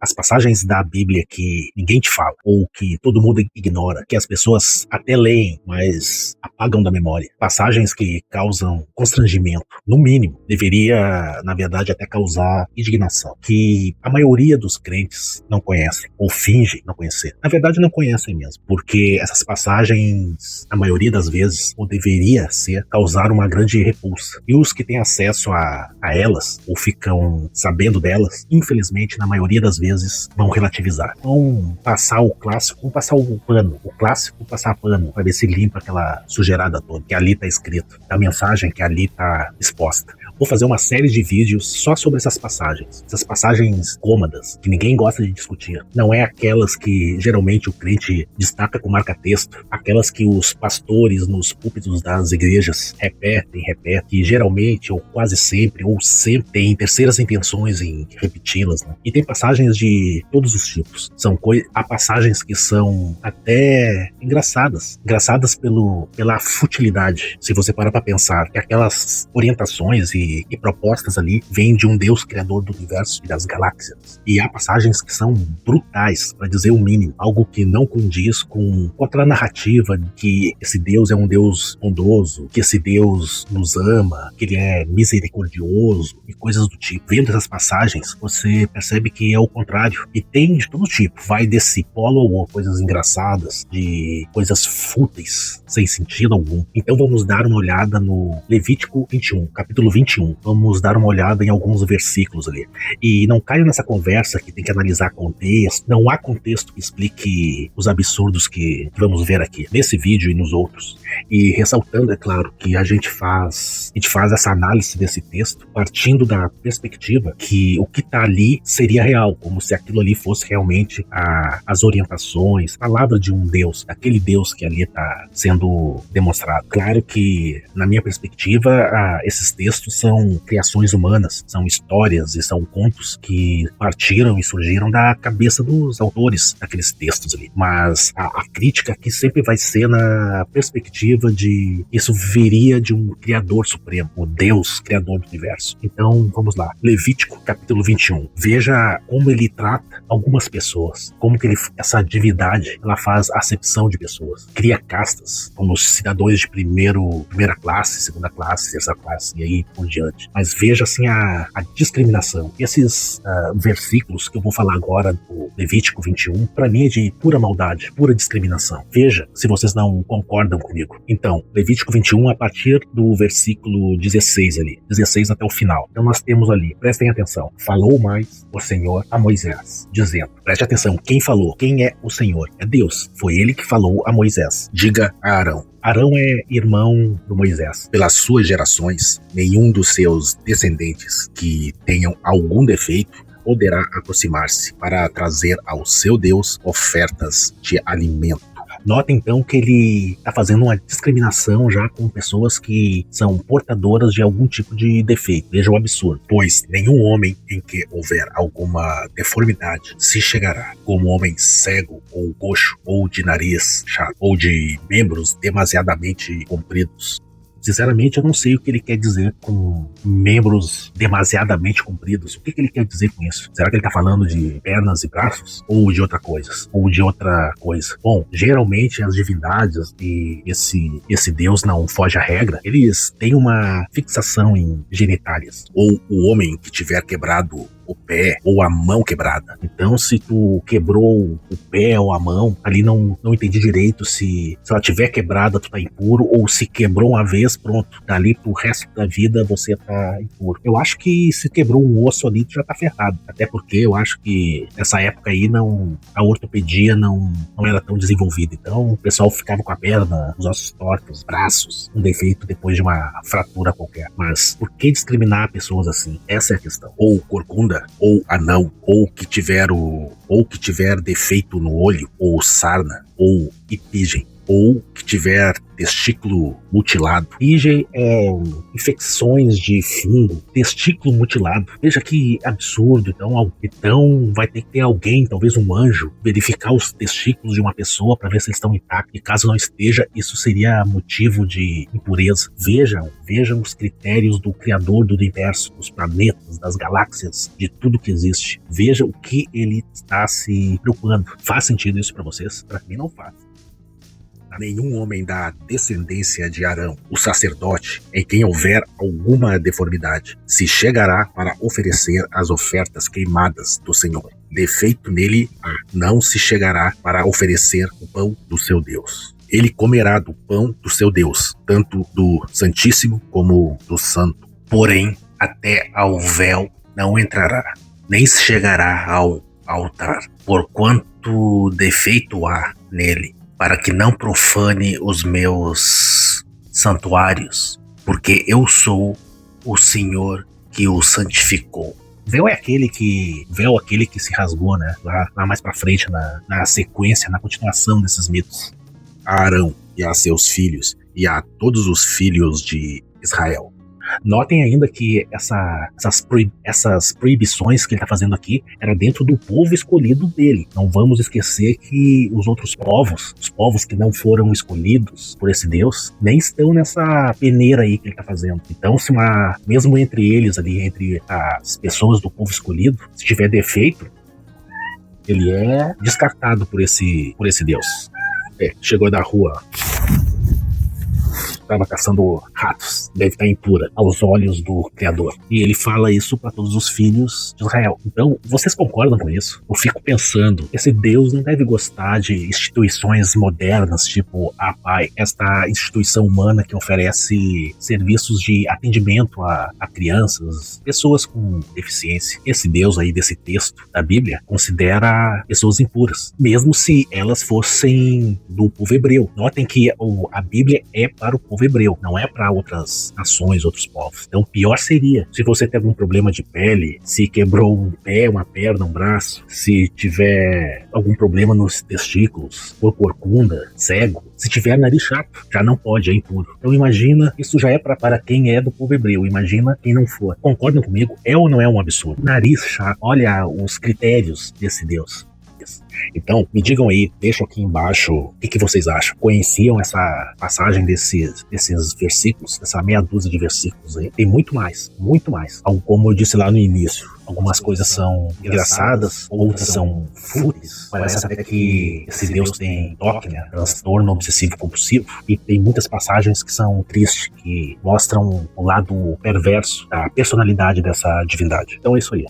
As passagens da Bíblia que ninguém te fala, ou que todo mundo ignora, que as pessoas até leem, mas apagam da memória. Passagens que causam constrangimento, no mínimo. Deveria, na verdade, até causar indignação. Que a maioria dos crentes não conhecem, ou fingem não conhecer. Na verdade, não conhecem mesmo, porque essas passagens, a maioria das vezes, ou deveria ser, causar uma grande repulsa. E os que têm acesso a elas, ou ficam sabendo delas, infelizmente, na maioria das vezes, vão relativizar. Vão passar o clássico, vão passar o pano. O clássico, passar pano, para ver se limpa aquela sujeirada toda, que ali está escrito, a mensagem que ali está exposta. Vou fazer uma série de vídeos só sobre essas passagens cômodas, que ninguém gosta de discutir. Não é aquelas que geralmente o crente destaca com marca-texto, aquelas que os pastores nos púlpitos das igrejas repetem, que geralmente, ou quase sempre, ou sempre têm terceiras intenções em repeti-las, né? E tem passagens de todos os tipos. Há passagens que são até engraçadas pela futilidade. Se você parar para pensar que aquelas orientações e propostas ali vêm de um Deus criador do universo e das galáxias. E há passagens que são brutais, para dizer o mínimo, algo que não condiz com aquela narrativa de que esse Deus é um Deus bondoso, que esse Deus nos ama, que ele é misericordioso e coisas do tipo. Vendo essas passagens, você percebe que é o contrário. E tem de todo tipo. Vai desse polo ao outro, coisas engraçadas, de coisas fúteis, sem sentido algum. Então vamos dar uma olhada no Levítico 21, capítulo 21. Vamos dar uma olhada em alguns versículos ali. E não caia nessa conversa que tem que analisar contexto. Não há contexto que explique os absurdos que vamos ver aqui, nesse vídeo e nos outros. E ressaltando, é claro, que a gente faz essa análise desse texto partindo da perspectiva que o que está ali seria real, como se aquilo ali fosse realmente as orientações, a palavra de um Deus, aquele Deus que ali está sendo demonstrado. Claro que, na minha perspectiva, esses textos são criações humanas, são histórias e são contos que partiram e surgiram da cabeça dos autores daqueles textos ali. Mas a crítica aqui sempre vai ser na perspectiva de isso viria de um Criador Supremo, o Deus Criador do Universo. Então, vamos lá. Levítico, capítulo 21. Veja como ele trata algumas pessoas, como que essa divindade, ela faz acepção de pessoas, cria castas, como os cidadãos de primeira classe, segunda classe, terceira classe, e aí por diante. Mas veja assim a discriminação. Esses versículos que eu vou falar agora do Levítico 21, para mim é de pura maldade, pura discriminação. Veja se vocês não concordam comigo. Então, Levítico 21 a partir do versículo 16 ali, 16 até o final. Então nós temos ali, prestem atenção, falou mais o Senhor a Moisés, dizendo, preste atenção, quem falou? Quem é o Senhor? É Deus. Foi ele que falou a Moisés. Diga a Arão. Arão é irmão do Moisés. Pelas suas gerações, nenhum dos seus descendentes que tenham algum defeito poderá aproximar-se para trazer ao seu Deus ofertas de alimento. Nota então que ele está fazendo uma discriminação já com pessoas que são portadoras de algum tipo de defeito. Veja o absurdo. Pois nenhum homem em que houver alguma deformidade se chegará, como homem cego ou coxo, ou de nariz chato, ou de membros demasiadamente compridos. Sinceramente, eu não sei o que ele quer dizer com membros demasiadamente compridos. O que ele quer dizer com isso? Será que ele está falando de pernas e braços? Ou de outra coisa? Bom, geralmente as divindades e esse Deus não foge à regra, eles têm uma fixação em genitálias. Ou o homem que tiver quebrado o pé ou a mão quebrada. Então, se tu quebrou o pé ou a mão, ali não entendi direito se ela tiver quebrada, tu tá impuro, ou se quebrou uma vez, pronto, dali pro resto da vida você tá impuro. Eu acho que se quebrou um osso ali, tu já tá ferrado. Até porque eu acho que nessa época aí a ortopedia não era tão desenvolvida. Então, o pessoal ficava com a perna, os ossos tortos, braços, um defeito depois de uma fratura qualquer. Mas por que discriminar pessoas assim? Essa é a questão. Ou corcunda, ou anão, ou que tiver defeito no olho, ou sarna, ou hipigem. ou que tiver testículo mutilado. Virgem é infecções de fungo, testículo mutilado. Veja que absurdo. Então vai ter que ter alguém, talvez um anjo, verificar os testículos de uma pessoa para ver se eles estão intactos. E caso não esteja, isso seria motivo de impureza. Vejam os critérios do Criador do universo, dos planetas, das galáxias, de tudo que existe. Veja o que ele está se preocupando. Faz sentido isso para vocês? Para mim não faz. Nenhum homem da descendência de Arão, o sacerdote, em quem houver alguma deformidade, se chegará para oferecer as ofertas queimadas do Senhor. Defeito nele não se chegará para oferecer o pão do seu Deus. Ele comerá do pão do seu Deus, tanto do Santíssimo como do Santo. Porém, até ao véu não entrará, nem se chegará ao altar, porquanto defeito há nele, para que não profane os meus santuários, porque eu sou o Senhor que o santificou. Véu é aquele que se rasgou, né? Lá mais pra frente, na sequência, na continuação desses mitos. A Arão e a seus filhos, e a todos os filhos de Israel. Notem ainda que essas proibições que ele está fazendo aqui era dentro do povo escolhido dele. Não vamos esquecer que os outros povos, os povos que não foram escolhidos por esse Deus, nem estão nessa peneira aí que ele está fazendo. Então, mesmo entre eles ali, entre as pessoas do povo escolhido, se tiver defeito, ele é descartado por esse Deus. Chegou da rua. Estava caçando ratos, deve estar impura aos olhos do Criador. E ele fala isso para todos os filhos de Israel. Então, vocês concordam com isso? Eu fico pensando, esse Deus não deve gostar de instituições modernas, tipo a PAI, esta instituição humana que oferece serviços de atendimento a crianças, pessoas com deficiência. Esse Deus aí desse texto da Bíblia considera pessoas impuras, mesmo se elas fossem do povo hebreu. Notem que a Bíblia é para o povo hebreu, não é para outras nações, outros povos. Então pior seria se você tem algum problema de pele, se quebrou um pé, uma perna, um braço, se tiver algum problema nos testículos, corpo corcunda, cego, se tiver nariz chato, já não pode, é impuro. Então imagina, isso já é para quem é do povo hebreu, imagina quem não for. Concordam comigo? É ou não é um absurdo? Nariz chato, olha os critérios desse Deus. Então, me digam aí, deixam aqui embaixo o que vocês acham. Conheciam essa passagem desses versículos, dessa meia dúzia de versículos aí? Tem muito mais, muito mais. Como eu disse lá no início, algumas coisas são engraçadas, outras são fúteis. Parece até que esse Deus tem toque, né? Transtorno obsessivo compulsivo. E tem muitas passagens que são tristes, que mostram o lado perverso da personalidade dessa divindade. Então é isso aí.